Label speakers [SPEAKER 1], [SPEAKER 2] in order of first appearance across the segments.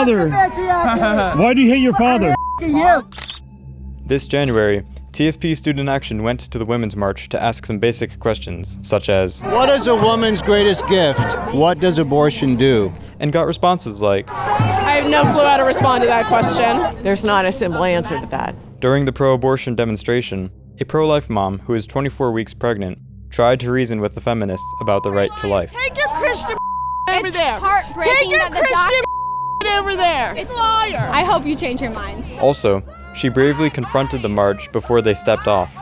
[SPEAKER 1] father? Why do you hate your father?
[SPEAKER 2] This January, TFP Student Action went to the Women's March to ask some basic questions, such as,
[SPEAKER 3] what is a woman's greatest gift? What does abortion do?
[SPEAKER 2] And got responses like,
[SPEAKER 4] I have no clue how to respond to that question.
[SPEAKER 5] There's not a simple answer to that.
[SPEAKER 2] During the pro-abortion demonstration, a pro-life mom who is 24 weeks pregnant tried to reason with the feminists about the right to life.
[SPEAKER 4] Take your Christian over there.
[SPEAKER 6] Take your
[SPEAKER 4] Christian over there. It's a liar.
[SPEAKER 6] I hope you change your minds.
[SPEAKER 2] Also, she bravely confronted the march before they stepped off.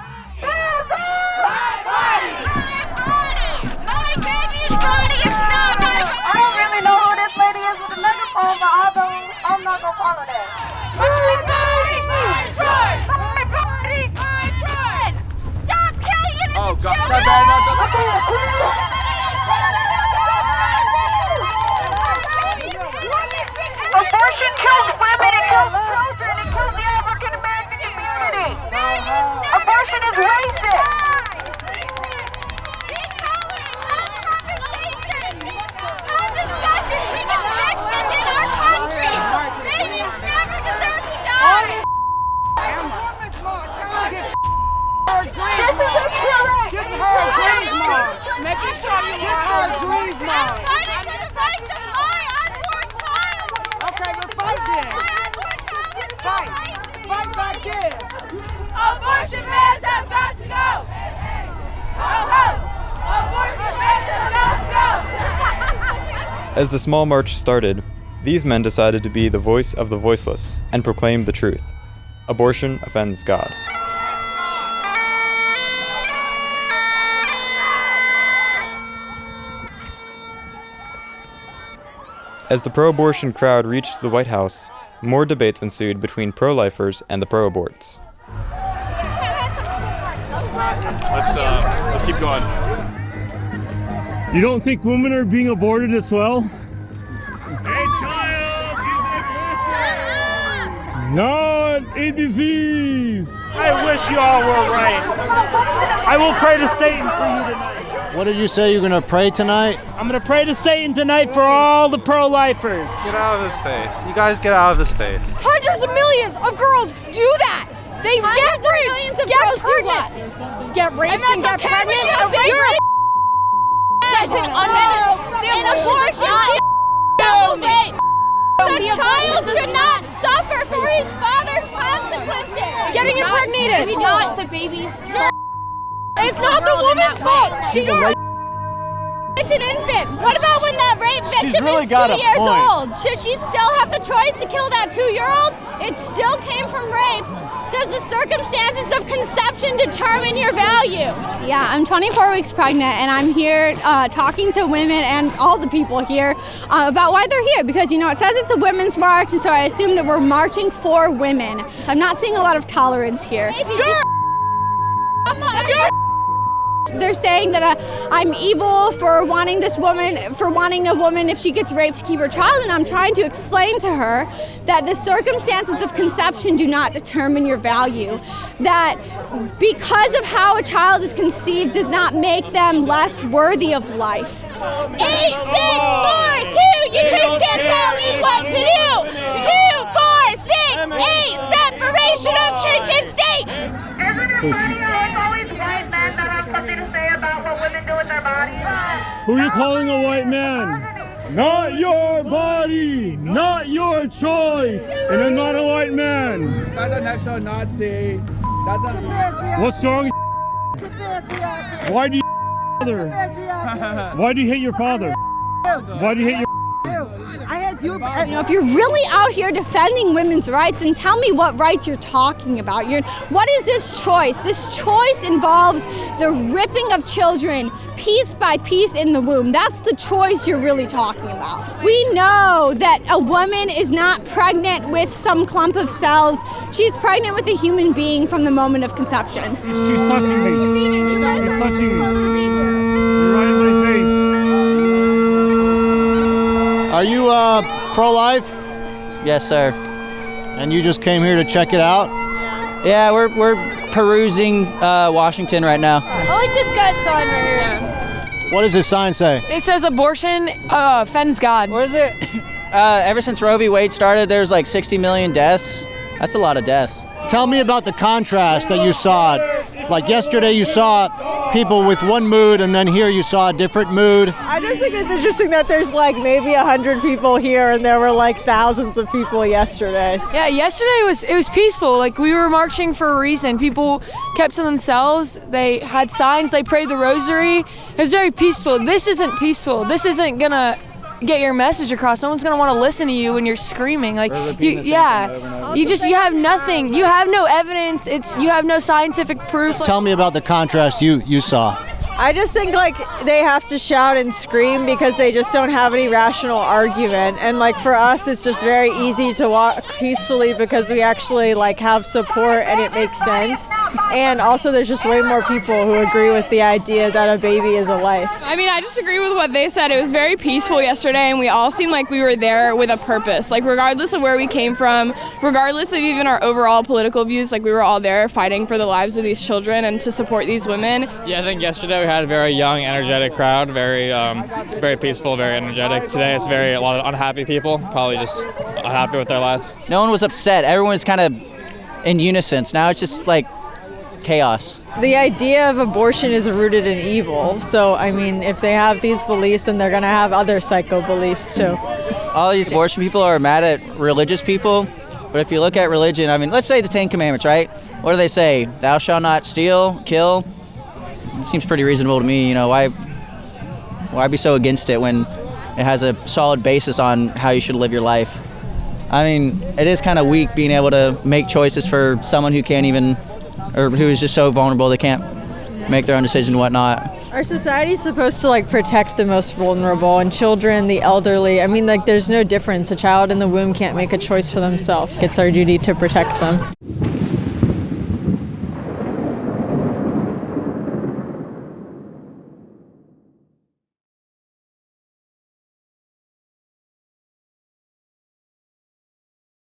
[SPEAKER 7] I'm not gonna follow that. Stop killing innocent Abortion kills women, it kills children, it kills the African American community. Abortion is racist. Have discussions, we can fix this in our country. Babies never deserve to die.
[SPEAKER 4] Making sure you get her agrees, Mom.
[SPEAKER 7] I'm fighting for the rights of my unborn child.
[SPEAKER 4] Okay, but fight then.
[SPEAKER 7] My unborn child is
[SPEAKER 4] Fight back there.
[SPEAKER 7] Abortion bans have got to go. Ho, ho. Abortion bans have got to go.
[SPEAKER 2] As the small march started, these men decided to be the voice of the voiceless and proclaim the truth. Abortion offends God. As the pro-abortion crowd reached the White House, more debates ensued between pro-lifers and the pro-aborts.
[SPEAKER 8] Let's keep going.
[SPEAKER 1] You don't think women are being aborted as well?
[SPEAKER 8] Hey, child!
[SPEAKER 1] Not a disease!
[SPEAKER 8] I wish you all were right. I will pray to Satan for you tonight.
[SPEAKER 3] What did you say you're going to pray tonight?
[SPEAKER 8] I'm going to pray to Satan tonight for all the pro-lifers.
[SPEAKER 9] Get out of his face. You guys get out of his face.
[SPEAKER 4] Hundreds of millions of girls do that. They get raped, get pregnant. Get raped and get pregnant. You're
[SPEAKER 7] Doesn't The child should not suffer for his father's consequences.
[SPEAKER 4] getting impregnated.
[SPEAKER 7] It's not the baby's fault.
[SPEAKER 4] It's not the woman's fault.
[SPEAKER 7] It's an infant. What about when that rape victim
[SPEAKER 8] really
[SPEAKER 7] is 2
[SPEAKER 8] got a
[SPEAKER 7] years
[SPEAKER 8] point.
[SPEAKER 7] old? Should she still have the choice to kill that 2-year-old? It still came from rape. Does the circumstances of conception determine your value?
[SPEAKER 6] Yeah, I'm 24 weeks pregnant, and I'm here talking to women and all the people here about why they're here. Because, you know, it says it's a women's march, and so I assume that we're marching for women. So I'm not seeing a lot of tolerance here. They're saying that I'm evil for wanting a woman if she gets raped to keep her child, and I'm trying to explain to her that the circumstances of conception do not determine your value. That because of how a child is conceived does not make them less worthy of life.
[SPEAKER 7] 8, 6, 4, 2. You church can't tell me what to do. 2, 4, 6, 8. Separation of church and state. Isn't it funny how it's always white men that have something to say about what women do with their bodies?
[SPEAKER 1] Who are you calling a white man? Not your body, not your choice, and I'm not a white man.
[SPEAKER 9] That's an actual Nazi.
[SPEAKER 1] What's wrong? Why do you father? Why do you hate your father? Why do you hate your
[SPEAKER 6] You know, if you're really out here defending women's rights, then tell me what rights you're talking about. What is this choice? This choice involves the ripping of children piece by piece in the womb. That's the choice you're really talking about. We know that a woman is not pregnant with some clump of cells. She's pregnant with a human being from the moment of conception.
[SPEAKER 1] She's touching me. She's touching me. You're right in my face.
[SPEAKER 3] Are you pro-life?
[SPEAKER 10] Yes, sir.
[SPEAKER 3] And you just came here to check it out?
[SPEAKER 10] Yeah, we're perusing Washington right now.
[SPEAKER 4] I like this guy's sign right here.
[SPEAKER 3] What does this sign say?
[SPEAKER 4] It says abortion offends God.
[SPEAKER 10] What is it? Ever since Roe v. Wade started, there's like 60 million deaths. That's a lot of deaths.
[SPEAKER 3] Tell me about the contrast that you saw. Like yesterday you saw people with one mood, and then here you saw a different mood.
[SPEAKER 5] I just think it's interesting that there's like maybe 100 people here and there were like thousands of people yesterday.
[SPEAKER 11] Yeah, yesterday it was peaceful. Like we were marching for a reason. People kept to themselves. They had signs. They prayed the rosary. It was very peaceful. This isn't peaceful. This isn't gonna get your message across. No one's gonna want to listen to you when you're screaming. Like you have nothing. You have no evidence. You have no scientific proof.
[SPEAKER 3] Tell me about the contrast you saw.
[SPEAKER 5] I just think like they have to shout and scream because they just don't have any rational argument. And like for us, it's just very easy to walk peacefully because we actually like have support and it makes sense. And also there's just way more people who agree with the idea that a baby is a life.
[SPEAKER 11] I mean, I just agree with what they said. It was very peaceful yesterday and we all seemed like we were there with a purpose. Like regardless of where we came from, regardless of even our overall political views, like we were all there fighting for the lives of these children and to support these women.
[SPEAKER 12] Yeah, I think yesterday we had a very young, energetic crowd, very peaceful, very energetic. Today it's a lot of unhappy people, probably just unhappy with their lives.
[SPEAKER 10] No one was upset. Everyone was kind of in unison. Now it's just like chaos.
[SPEAKER 5] The idea of abortion is rooted in evil. So, I mean, if they have these beliefs, then they're going to have other psycho beliefs too.
[SPEAKER 10] All these abortion people are mad at religious people. But if you look at religion, I mean, let's say the 10 Commandments, right? What do they say? Thou shalt not steal, kill. It seems pretty reasonable to me. You know, why be so against it when it has a solid basis on how you should live your life? I mean, it is kind of weak being able to make choices for someone who can't even, or who is just so vulnerable they can't make their own decision and whatnot.
[SPEAKER 5] Our society is supposed to like protect the most vulnerable and children, the elderly. I mean, like there's no difference. A child in the womb can't make a choice for themselves. It's our duty to protect them.